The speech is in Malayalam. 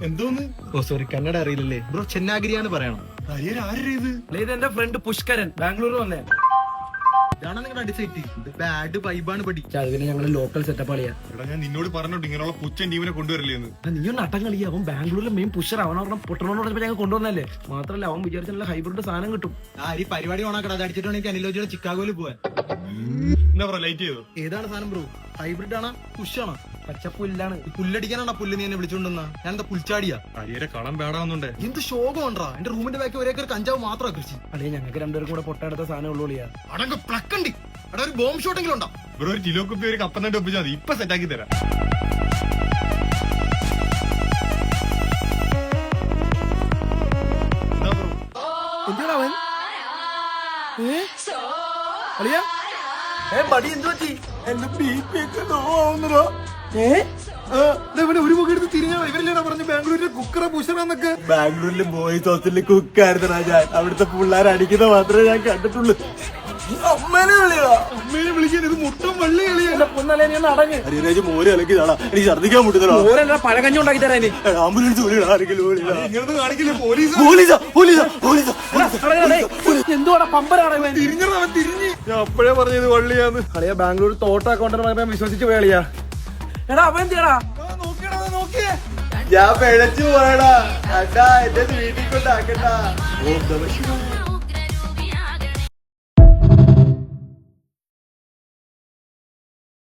എന്തോന്ന്? ഓ സോറി, കന്നഡ അറിയില്ലല്ലേ ബ്രോ? ചെന്നാഗിരിയാണ് പറയണം. ഇത് എന്റെ ഫ്രണ്ട് പുഷ്കരൻ, ബാംഗ്ലൂർ വന്നേ. ഇതാണ് നിങ്ങളുടെ അടിസൈറ്റ്. ഇത് ബാഡ് വൈബാണ് പടി. അതിന് ഞങ്ങള് ലോക്കൽ സെറ്റപ്പ് കളിയാ. എടാ ഞാൻ നിന്നോട് പറഞ്ഞോട്ട് ഇങ്ങനെയുള്ള പുച്ചൻ ടീമിനെ കൊണ്ടുവരില്ലേന്ന്. നീ ഒന്ന് അട്ടം കളിയാ. അവൻ ബാംഗ്ലൂരിലെ മെയിൻ പുഷർ. അവനൊരെണ്ണം പൊട്ടണോന്ന് പറഞ്ഞപ്പോ ഞങ്ങൾ കൊണ്ടുവന്നല്ലേ. മാത്രല്ല അവൻ വിചാരിച്ച നല്ല ഹൈബ്രിഡ് സാധനം കിട്ടും. ഈ പരിപാടി ഓണാക്കട. അത് അടിച്ചിട്ടുണ്ടെങ്കിൽ അനിലോജിയുടെ ചിക്കാഗോയിൽ പോവാൻ. എന്താ പറയാ, ലൈറ്റ് ചെയ്തോ? ഏതാണ് സാധനം ബ്രോ? ഹൈബ്രിഡ് ആണോ പുഷാണോ? പച്ചപ്പുല്ലാണ്. പുല്ലടിക്കാനാണോ പുല്ല് നീ എന്നെ വിളിച്ചോണ്ടെന്നാ? ഞാൻ എന്താ പുൽച്ചാടിയാ? ഹരിയരെ കളം പേടാവുന്നുണ്ടേ. എന്ത് ശോകമാണ്ടാ? എന്റെ റൂമിന്റെ ബാക്കി ഒരേക്കർ കഞ്ചാവ് മാത്രമാ കൃഷി. അല്ലെ ഞങ്ങൾക്ക് രണ്ടുപേരും കൂടെ പൊട്ടടുത്ത സാധനം ഉള്ളിയാ. അടങ്ങ് പ്ലക്കണ്ടി. അവിടെ ഒരു ബോംബ് ഷോട്ടെങ്കിലും ഉണ്ടോ? ബ്രോ ഒരു കിലോ കുപ്പി ഒരു കപ്പന്നിട്ട് ഒപ്പിച്ചാൽ മതി. ഇപ്പൊ സെറ്റാക്കി തരാം. എന്തിനാ അവൻ? അളിയാ മടി എന്ത് പറ്റി? എന്റെ ഒരു മുഖം എടുത്ത് തിരിഞ്ഞാ ഇവരില്ലേടാ പറഞ്ഞു ബാംഗ്ലൂരിലെ കുക്കറ പുഷറാന്നൊക്കെ. ബാംഗ്ലൂരിലെ ബോയ്സ് ഹോസ്റ്റലിൽ കുക്കായിരുന്നു ഞാൻ. അവിടുത്തെ പിള്ളേർ അടിക്കുന്ന മാത്രമേ ഞാൻ കണ്ടിട്ടുള്ളൂ. അമ്മേനെ വിളിയാ, അമ്മേനെ വിളിക്കാൻ ഇത് മൊത്തം വള്ളി കളിയാ. പൊന്നല്ലേ നീ ഒന്ന് അടങ്ങ്. ഹരിരാജ് മോര് കലക്കിയതാടാ. എനിക്ക് ഛർദ്ദിക്കാൻ മുട്ടുന്നതാ. ഓരല്ല പഴകഞ്ഞി ഉണ്ടാക്കി തരാനി. ആംബുലൻസ് വിളിയടാ, ആരെങ്കിലും വിളിയടാ. ഇങ്ങനൊന്നും കാണിക്കില്ലേ പോലീസ്? പോലീസാ പോലീസാ പോലീസാ. എന്തുവാടാ പമ്പരാണ് ഇവൻ? തിരിഞ്ഞവൻ തിരിഞ്ഞ്. ഞാൻ അപ്പോഴേ പറഞ്ഞത് വള്ളിയാന്ന്. കളിയാ ബാംഗ്ലൂർ തോട്ട അക്കൗണ്ടന്റ് വിശ്വസിച്ച് പോയാളിയാ. എടാ അവൻ എന്തിയാടാ? നോക്കിയേ. ഞാൻ പിഴച്ചു പോയടാ. അണ്ടാ എന്റെ വീട്ടിൽ കൊണ്ടാക്കട്ടാ. ഓം നമഃ ശിവായ.